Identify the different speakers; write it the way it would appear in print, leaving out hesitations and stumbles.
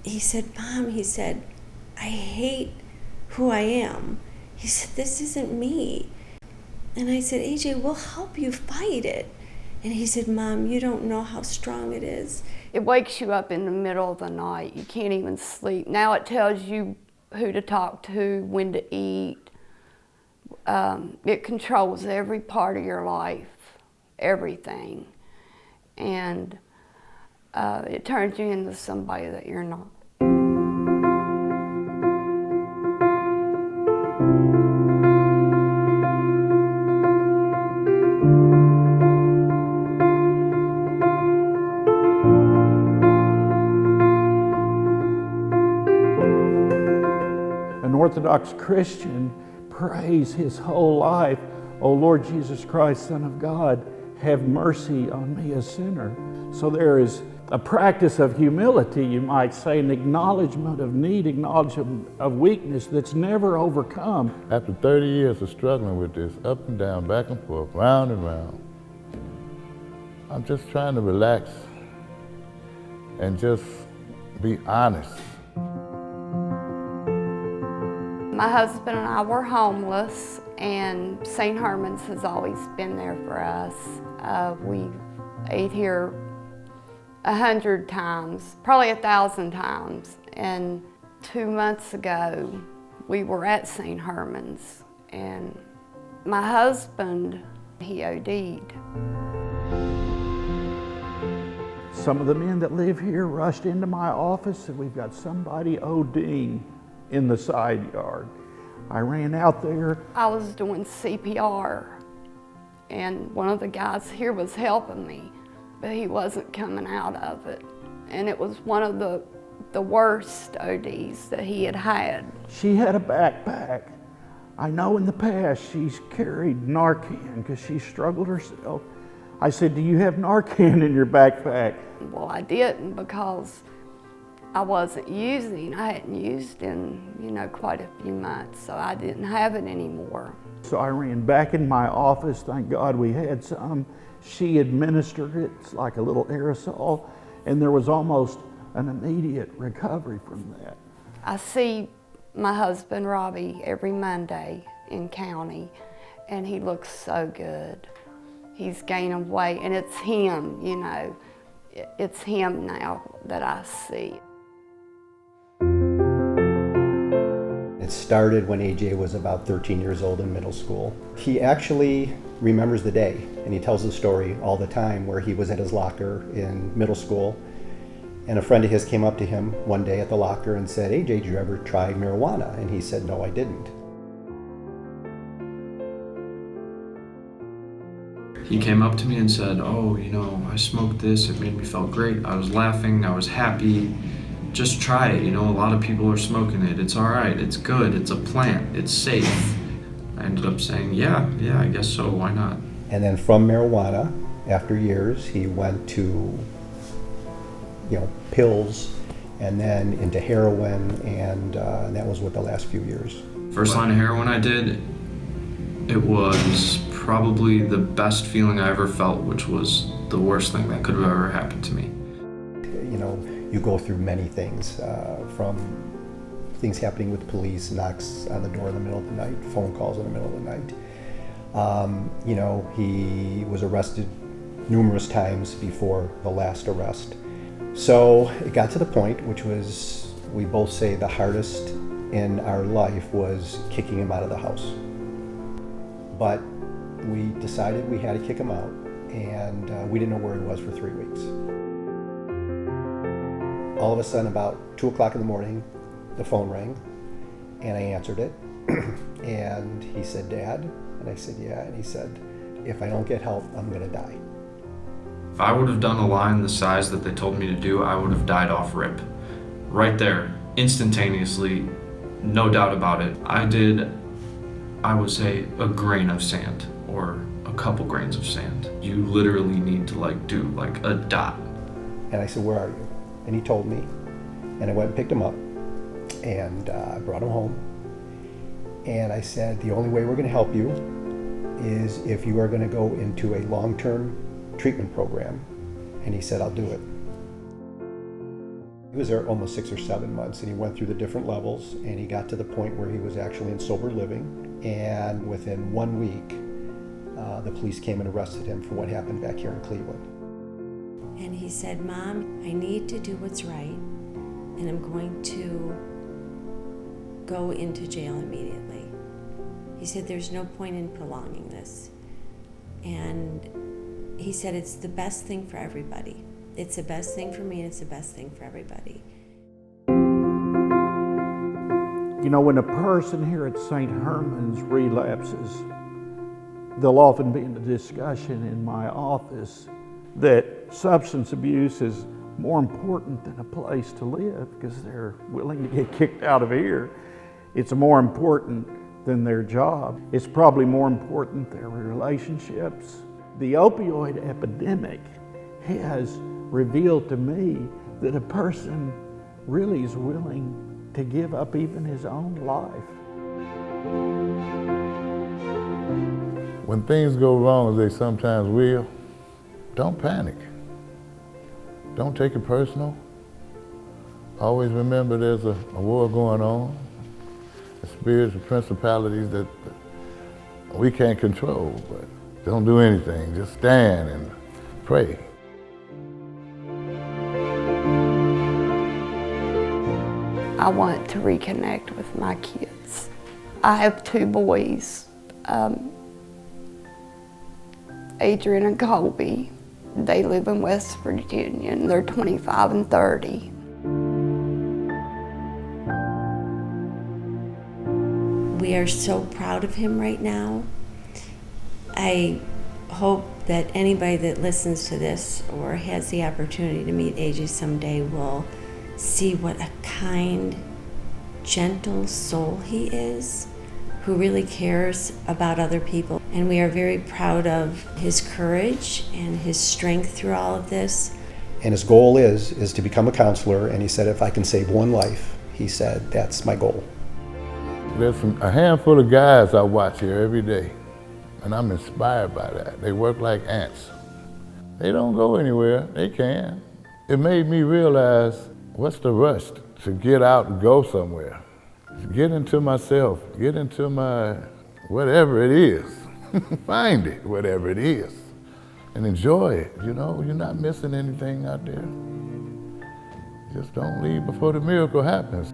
Speaker 1: he said, Mom, he said, I hate who I am. He said, this isn't me. And I said, AJ, we'll help you fight it. And he said, Mom, you don't know how strong it is.
Speaker 2: It wakes you up in the middle of the night. You can't even sleep. Now it tells you who to talk to, when to eat. It controls every part of your life, everything. And it turns you into somebody that you're not.
Speaker 3: An Orthodox Christian prays his whole life, O Lord Jesus Christ, Son of God, have mercy on me, a sinner. So there is a practice of humility, you might say, an acknowledgement of need, acknowledgement of weakness that's never overcome.
Speaker 4: After 30 years of struggling with this, up and down, back and forth, round and round, I'm just trying to relax and just be honest.
Speaker 2: My husband and I were homeless, and St. Herman's has always been there for us. We ate here 100 times, probably 1,000 times. And 2 months ago, we were at St. Herman's, and my husband, he OD'd.
Speaker 3: Some of the men that live here rushed into my office and we've got somebody ODing in the side yard. I ran out there.
Speaker 2: I was doing CPR, and one of the guys here was helping me, but he wasn't coming out of it. And it was one of the worst ODs that he had had.
Speaker 3: She had a backpack. I know in the past she's carried Narcan because she struggled herself. I said, do you have Narcan in your backpack?
Speaker 2: Well, I didn't, because I wasn't using. I hadn't used in, quite a few months, so I didn't have it anymore.
Speaker 3: So I ran back in my office. Thank God we had some. She administered it. It's like a little aerosol, and there was almost an immediate recovery from that.
Speaker 2: I see my husband, Robbie, every Monday in county, and he looks so good. He's gaining weight, and it's him, It's him now that I see.
Speaker 5: It started when AJ was about 13 years old in middle school. He actually remembers the day, and he tells the story all the time where he was at his locker in middle school, and a friend of his came up to him one day at the locker and said, AJ, did you ever try marijuana? And he said, no, I didn't.
Speaker 6: He came up to me and said, oh, I smoked this, it made me feel great. I was laughing, I was happy. Just try it, a lot of people are smoking it. It's all right, it's good, it's a plant, it's safe. I ended up saying, yeah, I guess so, why not?
Speaker 5: And then from marijuana, after years, he went to, pills, and then into heroin, and that was what the last few years.
Speaker 6: First line of heroin I did, it was probably the best feeling I ever felt, which was the worst thing that could have ever happened to me.
Speaker 5: You go through many things, from things happening with police, knocks on the door in the middle of the night, phone calls in the middle of the night. He was arrested numerous times before the last arrest. So it got to the point, which was, we both say, the hardest in our life was kicking him out of the house. But we decided we had to kick him out, and we didn't know where he was for 3 weeks. All of a sudden, about 2 o'clock in the morning, the phone rang, and I answered it. And he said, Dad? And I said, yeah. And he said, if I don't get help, I'm gonna die.
Speaker 6: If I would have done a line the size that they told me to do, I would have died off rip. Right there, instantaneously, no doubt about it. I did, I would say, a grain of sand, or a couple grains of sand. You literally need to do a dot.
Speaker 5: And I said, where are you? And he told me, and I went and picked him up, and I brought him home. And I said, the only way we're gonna help you is if you are gonna go into a long-term treatment program. And he said, I'll do it. He was there almost 6 or 7 months, and he went through the different levels, and he got to the point where he was actually in sober living. And within 1 week, the police came and arrested him for what happened back here in Cleveland.
Speaker 1: And he said, Mom, I need to do what's right, and I'm going to go into jail immediately. He said, there's no point in prolonging this. And he said, it's the best thing for everybody. It's the best thing for me, and it's the best thing for everybody.
Speaker 3: You know, when a person here at St. Herman's relapses, there'll often be a discussion in my office that substance abuse is more important than a place to live because they're willing to get kicked out of here. It's more important than their job. It's probably more important their relationships. The opioid epidemic has revealed to me that a person really is willing to give up even his own life.
Speaker 4: When things go wrong, as they sometimes will, don't panic. Don't take it personal. Always remember there's a war going on. The spirits and principalities that we can't control, but don't do anything. Just stand and pray.
Speaker 2: I want to reconnect with my kids. I have 2 boys, Adrian and Colby. They live in West Virginia, and they're 25 and 30.
Speaker 1: We are so proud of him right now. I hope that anybody that listens to this or has the opportunity to meet AJ someday will see what a kind, gentle soul he is, who really cares about other people. And we are very proud of his courage and his strength through all of this.
Speaker 5: And his goal is to become a counselor, and he said, if I can save one life, he said, that's my goal.
Speaker 4: There's a handful of guys I watch here every day, and I'm inspired by that. They work like ants. They don't go anywhere, they can. It made me realize, what's the rush to get out and go somewhere? Get into myself, get into my whatever it is. Find it, whatever it is, and enjoy it. You know, you're not missing anything out there. Just don't leave before the miracle happens.